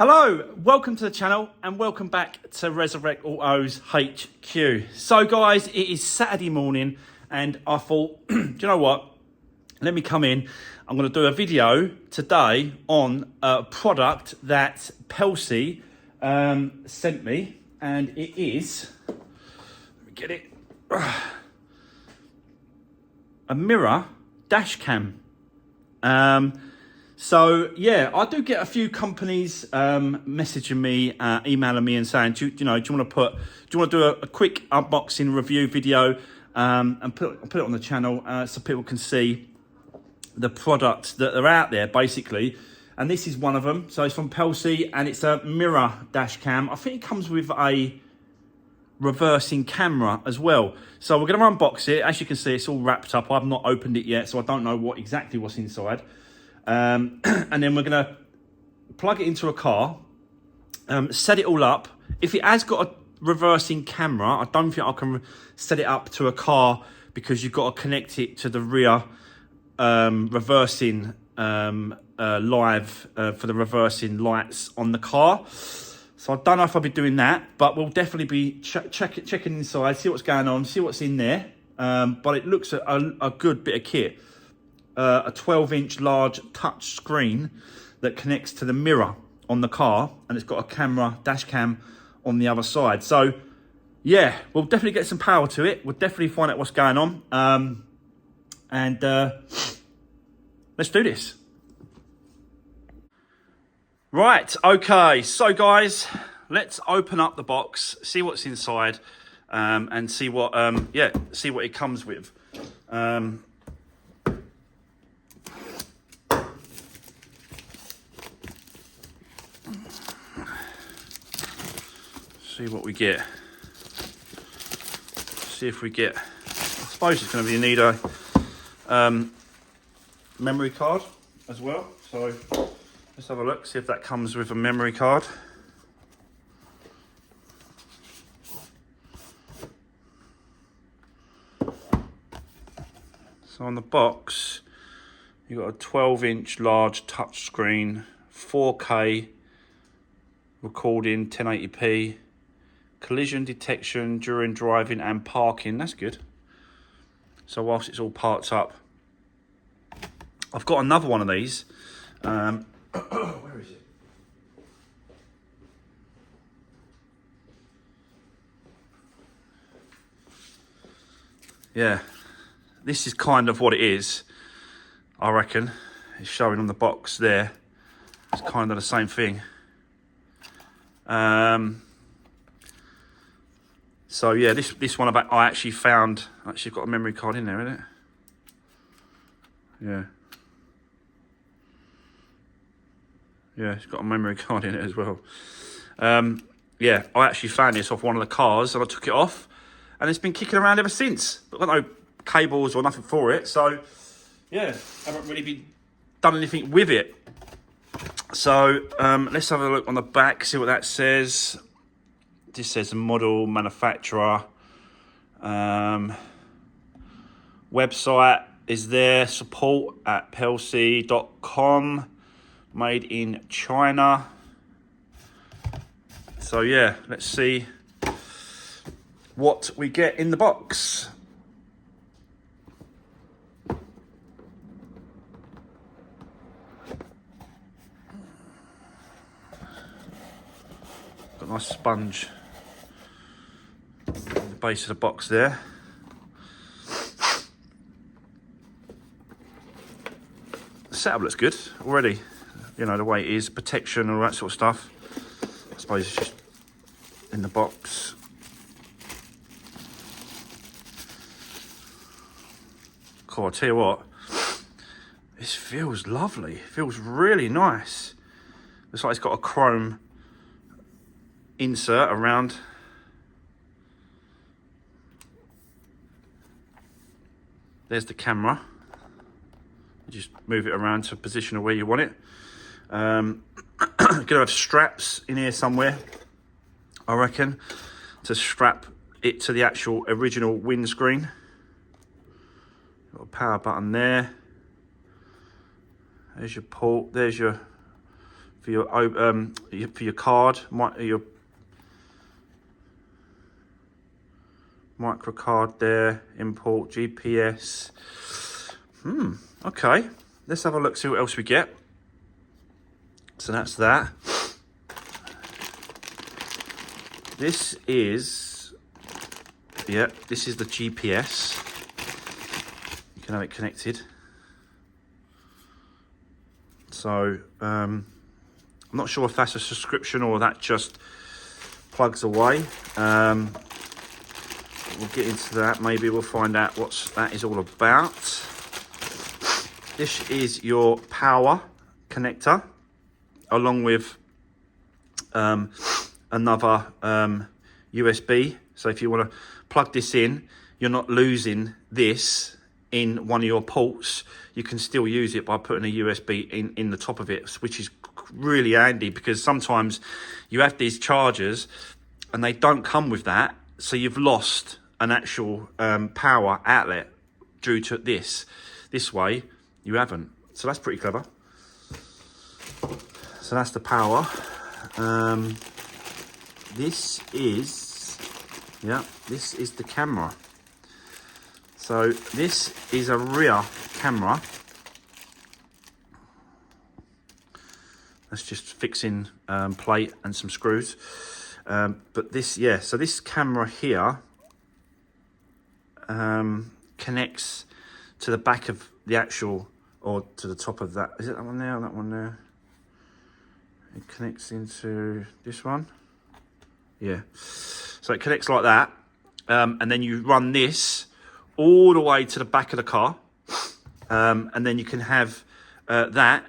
Hello, welcome to the channel and welcome back to Resurwreck Autos HQ. So guys, it is Saturday morning and I thought, do you know what? Let me come in. I'm going to do a video today on a product that Pelsee sent me, and it is, let me get it, a mirror dash cam. So yeah, I do get a few companies messaging me, emailing me and saying, do you want to do a quick unboxing review video and put it on the channel so people can see the products that are out there basically. And this is one of them. So it's from Pelsee and it's a mirror dash cam. I think it comes with a reversing camera as well. So we're going to unbox it. As you can see, it's all wrapped up. I've not opened it yet, so I don't know exactly what's inside. And then we're going to plug it into a car, set it all up. If it has got a reversing camera, I don't think I can set it up to a car because you've got to connect it to the rear reversing live for the reversing lights on the car. So I don't know if I'll be doing that, but we'll definitely be checking inside, see what's going on, see what's in there. But it looks a good bit of kit. A 12-inch large touch screen that connects to the mirror on the car, and it's got a camera, dash cam on the other side. So yeah, we'll definitely get some power to it. We'll definitely find out what's going on. Let's do this. Right, okay, so guys, let's open up the box, see what's inside, and see what see what it comes with. See what we get. See if we get, I suppose it's going to be need a memory card as well. So let's have a look, see if that comes with a memory card. So on the box, you've got a 12-inch large touchscreen, 4K recording, 1080p. Collision detection during driving and parking. That's good. So whilst it's all parked up, I've got another one of these. Where is it? Yeah, this is kind of what it is, I reckon. It's showing on the box there. It's kind of the same thing. So yeah, this one I actually found, actually got a memory card in there, isn't it? Yeah. Yeah, it's got a memory card in it as well. Yeah, I actually found this off one of the cars and I took it off and it's been kicking around ever since. But I've got no cables or nothing for it. So yeah, I haven't really done anything with it. So let's have a look on the back, see what that says. This says model, manufacturer, website is there, support at pelsee.com, made in China. So yeah, let's see what we get in the box. Got a nice sponge at the base of the box there. The setup looks good already. You know, the way it is, protection, all that sort of stuff. I suppose it's just in the box. Cool, I'll tell you what, this feels lovely. It feels really nice. Looks like it's got a chrome insert around. There's the camera. You just move it around to position where you want it. Gonna have straps in here somewhere, I reckon, to strap it to the actual original windscreen. Got a power button there. There's your port. There's your for your card, your micro card there, import, GPS. Okay, let's have a look, see what else we get. So that's that. This is, yeah, this is the GPS. You can have it connected. So, I'm not sure if that's a subscription or that just plugs away. We'll get into that. Maybe we'll find out what that is all about. This is your power connector, along with another USB. So if you want to plug this in, you're not losing this in one of your ports. You can still use it by putting a USB in the top of it, which is really handy, because sometimes you have these chargers and they don't come with that, so you've lost an actual power outlet due to this. This way you haven't. So that's pretty clever. So that's the power. This is the camera. So this is a rear camera. That's just fixing plate and some screws. But this, yeah, so this camera here connects to the back of the actual, or to the top of that. Is it that one there or that one there? It connects into this one. Yeah. So it connects like that. And then you run this all the way to the back of the car. And then you can have that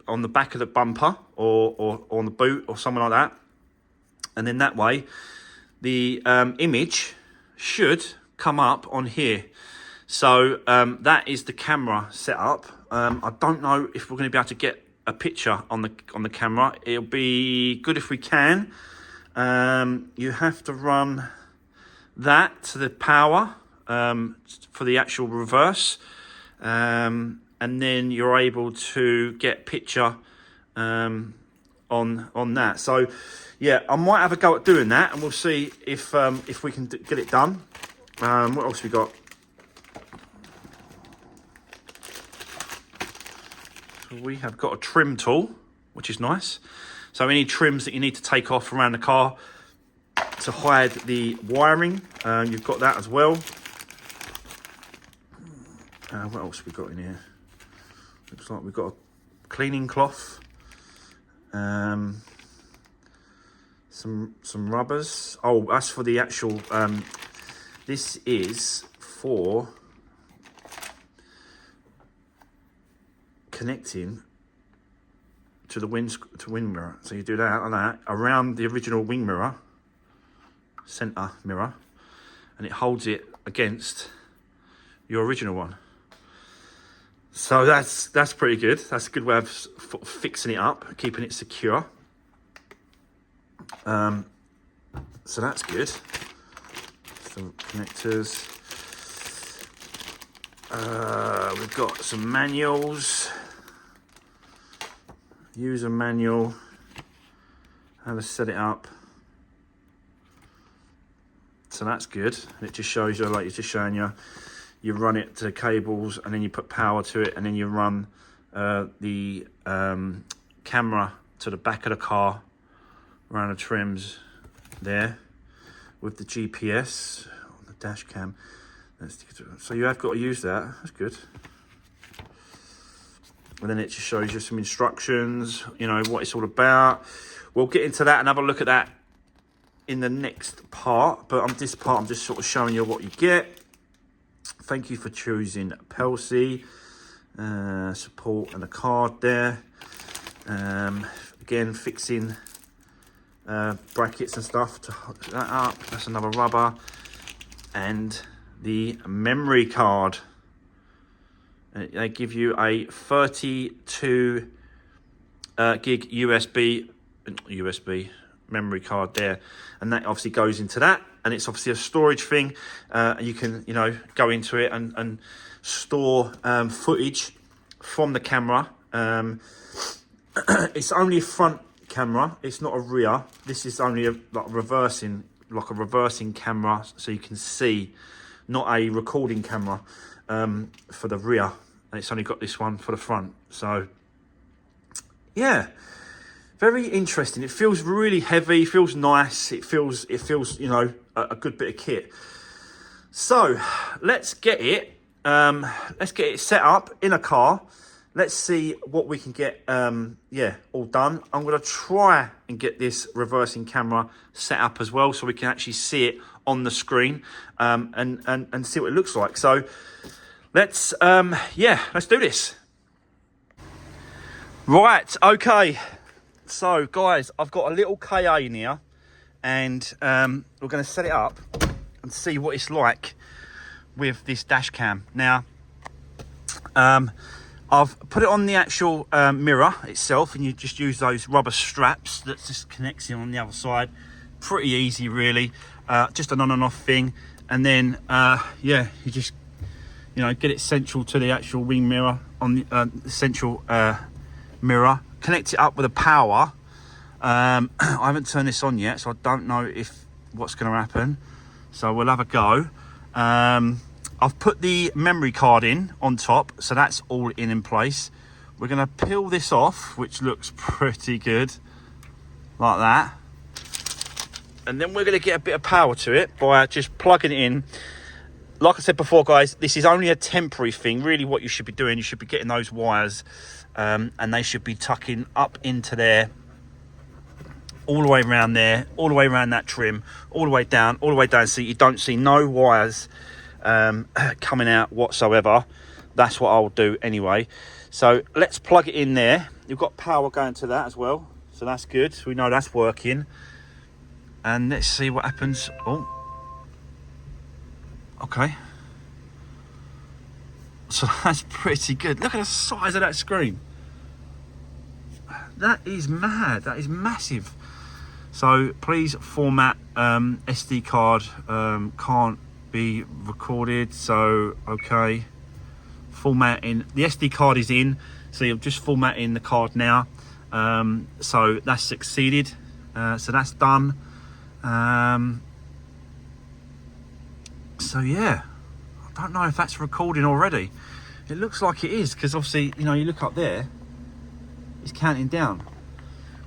on the back of the bumper or on the boot or something like that. And then that way, the image should come up on here. So that is the camera setup. I don't know if we're going to be able to get a picture on the camera. It'll be good if we can. You have to run that to the power for the actual reverse, and then you're able to get picture on that. So yeah, I might have a go at doing that, and we'll see if we can get it done. What else we got? So we have got a trim tool, which is nice. So any trims that you need to take off around the car to hide the wiring, you've got that as well. What else we got in here? Looks like we've got a cleaning cloth, some rubbers. Oh, that's for the actual. This is for connecting to the wing mirror. So you do that and that around the original wing mirror, center mirror, and it holds it against your original one. So that's pretty good. That's a good way of fixing it up, keeping it secure. So that's good. Some connectors. We've got some manuals. User manual. How to set it up. So that's good. It just shows you, like it's just showing you. You run it to the cables, and then you put power to it, and then you run the camera to the back of the car around the trims there with the GPS on the dash cam. So you have got to use that. That's good. And then it just shows you some instructions, you know, what it's all about. We'll get into that and have a look at that in the next part. But on this part, I'm just sort of showing you what you get. Thank you for choosing Pelsee. Support and a card there. Again, fixing brackets and stuff to hook that up. That's another rubber. And the memory card. They give you a 32 gig USB memory card there, and that obviously goes into that, and it's obviously a storage thing. You can, you know, go into it and store footage from the camera, it's only a front camera. It's not a rear. This is only a reversing camera, so you can see, not a recording camera for the rear. And it's only got this one for the front. So yeah, very interesting. It feels really heavy. Feels nice. It feels you know, a good bit of kit. So let's get it. Let's get it set up in a car. Let's see what we can get, yeah, all done. I'm going to try and get this reversing camera set up as well, so we can actually see it on the screen, and see what it looks like. So let's, yeah, let's do this. Right, okay. So guys, I've got a little KA in here, and we're going to set it up and see what it's like with this dash cam. Now, I've put it on the actual mirror itself, and you just use those rubber straps that just connects in on the other side. Pretty easy, really. Just an on and off thing. And then, yeah, you just, you know, get it central to the actual wing mirror on the central mirror. Connect it up with a power. I haven't turned this on yet, so I don't know what's going to happen. So we'll have a go. I've put the memory card in on top, so that's all in place. We're going to peel this off, which looks pretty good, like that. And then we're going to get a bit of power to it by just plugging it in. Like I said before, guys, this is only a temporary thing. Really, what you should be doing, you should be getting those wires, and they should be tucking up into there, all the way around there, all the way around that trim, all the way down, so you don't see no wires coming out whatsoever. That's what I'll do anyway. So let's plug it in there. You've got power going to that as well, so that's good. We know that's working. And let's see what happens. Oh, okay, so that's pretty good. Look at the size of that screen. That is mad. That is massive. So please format SD card, can't be recorded. So okay, formatting, the SD card is in, so you're just formatting the card now. So that's succeeded, so that's done. So yeah, I don't know if that's recording already. It looks like it is, because obviously, you know, you look up there, it's counting down,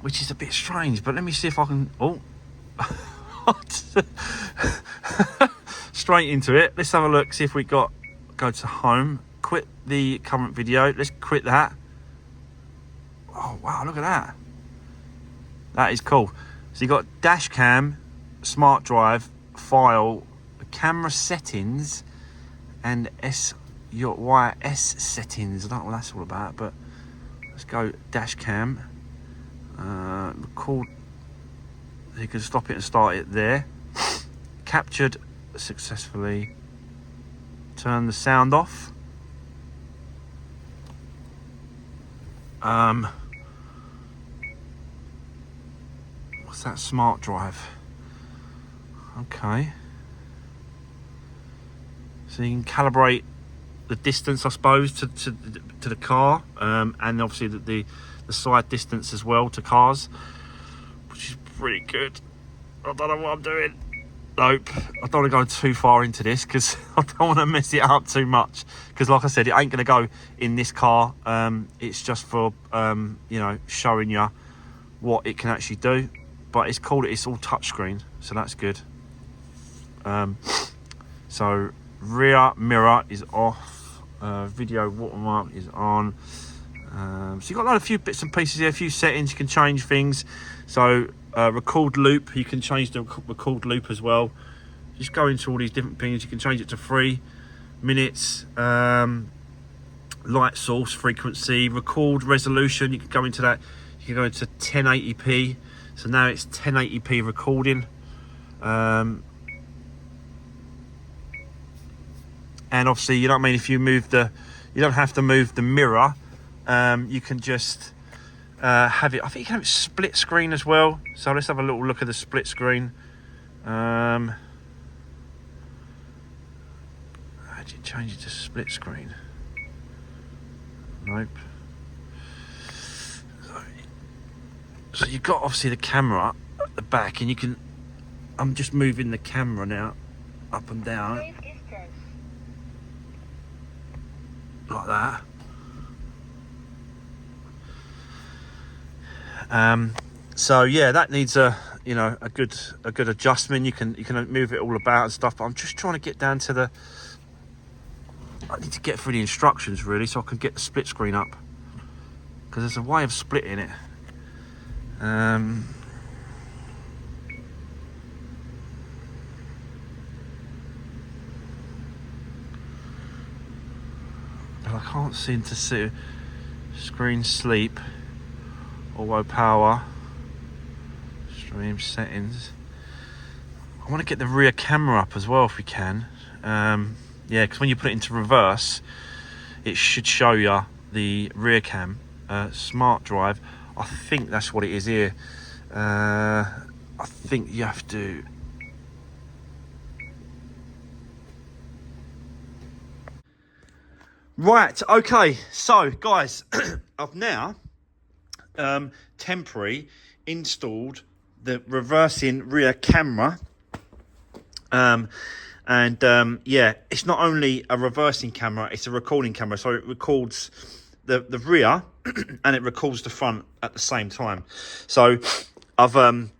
which is a bit strange. But let me see if I can, oh straight into it. Let's have a look, see if we go to home, quit the current video. Let's quit that. Oh wow, look at that. That is cool. So you got dash cam, smart drive, file, camera settings, and your YS settings. I don't know what that's all about, but let's go dash cam, record. You can stop it and start it there. Captured successfully. Turn the sound off. What's that? Smart drive. Okay. So you can calibrate the distance, I suppose, to the car, and obviously the side distance as well to cars, which is pretty good. I don't know what I'm doing. Nope, I don't want to go too far into this, because I don't want to mess it up too much, because like I said, it ain't going to go in this car. It's just for you know, showing you what it can actually do. But it's cool that it's all touchscreen, so that's good. So rear mirror is off, video watermark is on. So you've got a few bits and pieces here, a few settings, you can change things. So record loop, you can change the record loop as well. Just go into all these different things. You can change it to 3 minutes, light source frequency, record resolution, you can go into that. You can go into 1080p, so now it's 1080p recording. And obviously, you know what I mean, if you move you don't have to move the mirror. You can just have it, I think you can have it split screen as well. So let's have a little look at the split screen. How do you change it to split screen? Nope. So So you've got obviously the camera at the back, and you can, I'm just moving the camera now up and down like that. So yeah, that needs a good adjustment. You can move it all about and stuff, but I'm just trying to get down to the, I need to get through the instructions really, so I can get the split screen up, because there's a way of splitting it. But I can't seem to see screen sleep, auto power, stream settings. I want to get the rear camera up as well if we can. Yeah, because when you put it into reverse, it should show you the rear cam. Smart drive, I think that's what it is here. I think you have to, right, okay, so guys, I've now temporary installed the reversing rear camera, yeah, it's not only a reversing camera, it's a recording camera, so it records the rear and it records the front at the same time. So I've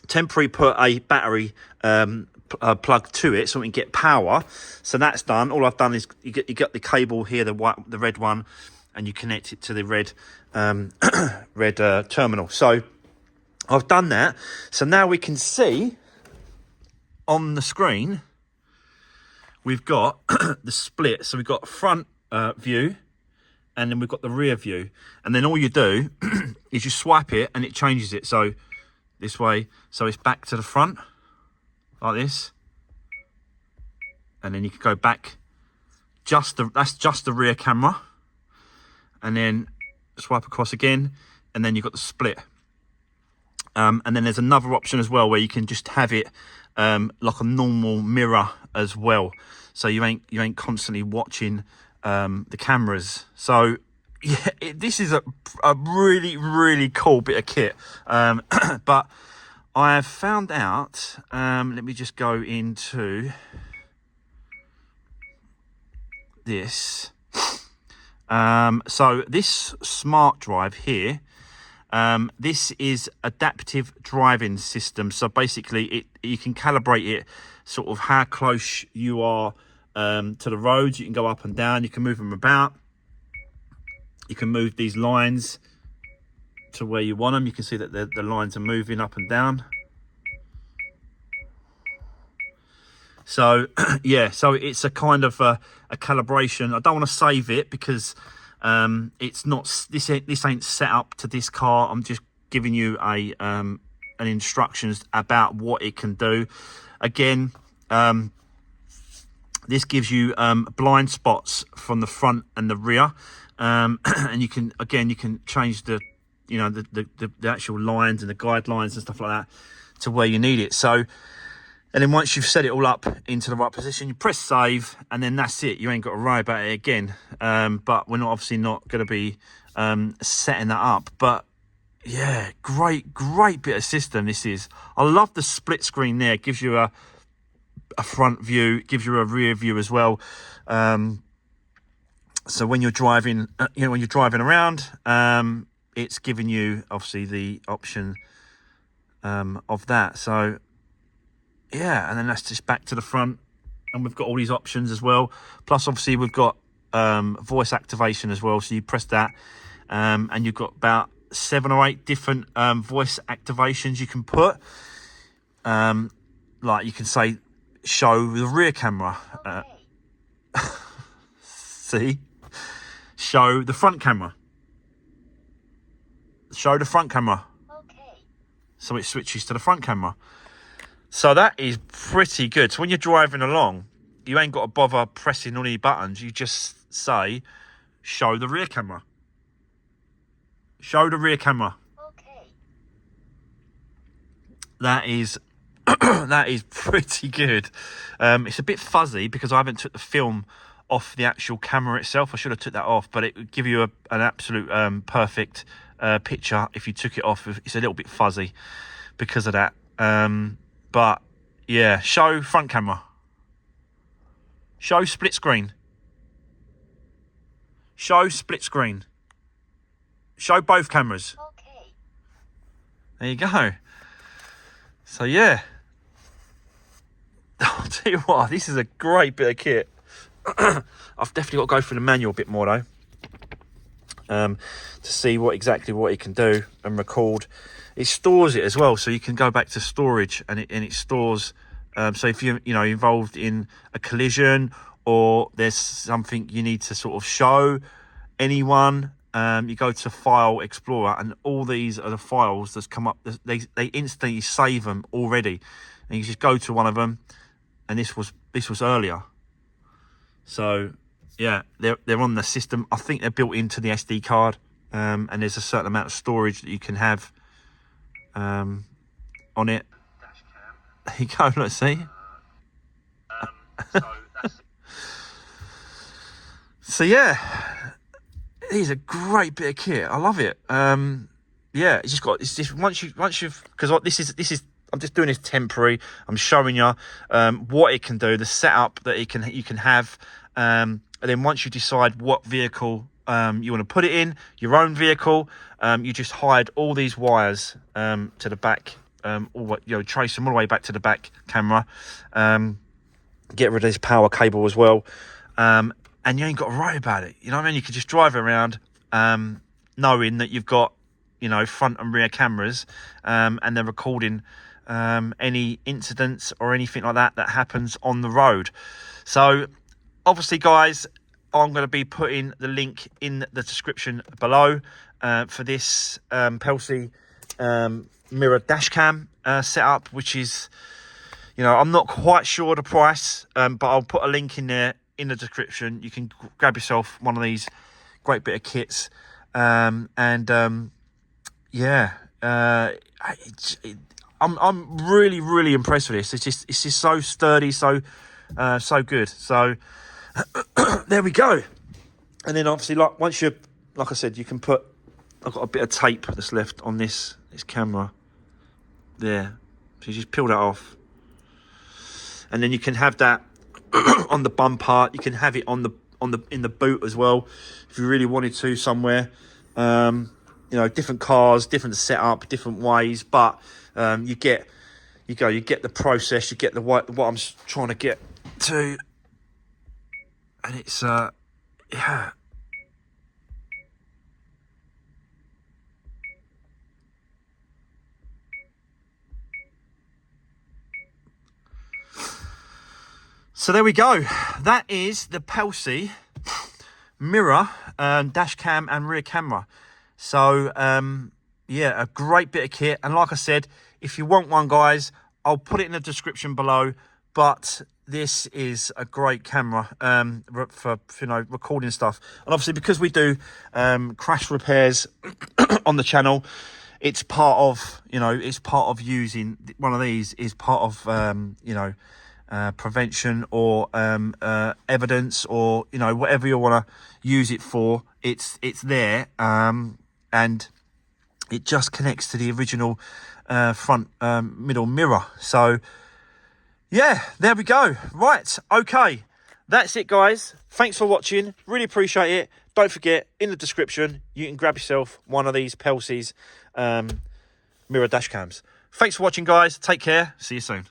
temporarily put a battery plug to it so we can get power. So that's done. All I've done is you get the cable here, the red one, and you connect it to the red terminal. So I've done that. So now we can see on the screen we've got the split. So we've got front view, and then we've got the rear view, and then all you do is you swipe it and it changes it. So this way, so it's back to the front like this, and then you can go back, that's just the rear camera, and then swipe across again, and then you've got the split. And then there's another option as well where you can just have it like a normal mirror as well, so you ain't constantly watching the cameras. So yeah, this is a really cool bit of kit. But I have found out, let me just go into this. So this smart drive here, this is adaptive driving system. So basically you can calibrate it sort of how close you are to the roads. You can go up and down, you can move them about, you can move these lines to where you want them. You can see that the lines are moving up and down. So yeah, so it's a kind of a calibration. I don't want to save it because it's not, this ain't set up to this car. I'm just giving you an instructions about what it can do. Again, this gives you blind spots from the front and the rear, and you can change the actual lines and the guidelines and stuff like that to where you need it. So, and then once you've set it all up into the right position, you press save, and then that's it. You ain't got to worry about it again. But we're obviously not going to be setting that up. But yeah, great bit of system this is. I love the split screen there. It gives you a front view, gives you a rear view as well. So when you're driving, around, it's giving you obviously the option of that. So yeah, and then that's just back to the front, and we've got all these options as well. Plus obviously we've got voice activation as well, so you press that, and you've got about 7 or 8 different voice activations you can put. Like you can say, show the rear camera, see, show the front camera, show the front camera, so it switches to the front camera. So that is pretty good. So when you're driving along, you ain't got to bother pressing all these buttons. You just say, show the rear camera. Show the rear camera. Okay. That is that is pretty good. It's a bit fuzzy because I haven't took the film off the actual camera itself. I should have took that off, but it would give you an absolute perfect picture if you took it off. It's a little bit fuzzy because of that. But yeah, show front camera. Show split screen. Show split screen. Show both cameras. Okay. There you go. So yeah. I'll tell you what, this is a great bit of kit. I've definitely got to go through the manual a bit more though. To see exactly what it can do and record. It stores it as well, so you can go back to storage and it stores. So if you're involved in a collision or there's something you need to sort of show anyone, you go to File Explorer, and all these are the files that's come up. They instantly save them already, and you just go to one of them. And this was earlier. So yeah, they're on the system. I think they're built into the SD card, and there's a certain amount of storage that you can have on it. There you go. Let's see. So yeah, it is a great bit of kit. I love it. Yeah, it's just once you've, because this is. I'm just doing this temporary. I'm showing you what it can do, the setup that you can have, and then once you decide what vehicle you want to put it in, your own vehicle, you just hide all these wires to the back, trace them all the way back to the back camera. Get rid of this power cable as well, and you ain't got to worry about it. You know what I mean? You can just drive around knowing that you've got front and rear cameras, and they're recording any incidents or anything like that happens on the road. So obviously guys, I'm going to be putting the link in the description below for this Pelsee mirror dash cam setup, which is, I'm not quite sure the price, but I'll put a link in there in the description. You can grab yourself one of these great bit of kits, yeah, I'm really impressed with this. It's just so sturdy, so good. So there we go. And then obviously, like I said, you can put. I've got a bit of tape that's left on this camera there, so you just peel that off, and then you can have that on the bumper. You can have it in the boot as well, if you really wanted to somewhere. Different cars, different setup, different ways, but you get the process, you get what I'm trying to get to, and it's yeah. So there we go. That is the Pelsee mirror, dash cam and rear camera. So yeah, a great bit of kit. And like I said, if you want one, guys, I'll put it in the description below. But this is a great camera for recording stuff. And obviously, because we do crash repairs on the channel, it's part of using one of these is part of prevention or evidence, or whatever you want to use it for. It's there, and it just connects to the original front middle mirror. So yeah, there we go. Right, okay, that's it, guys. Thanks for watching, really appreciate it. Don't forget, in the description you can grab yourself one of these Pelsee's mirror dash cams. Thanks for watching, guys. Take care, see you soon.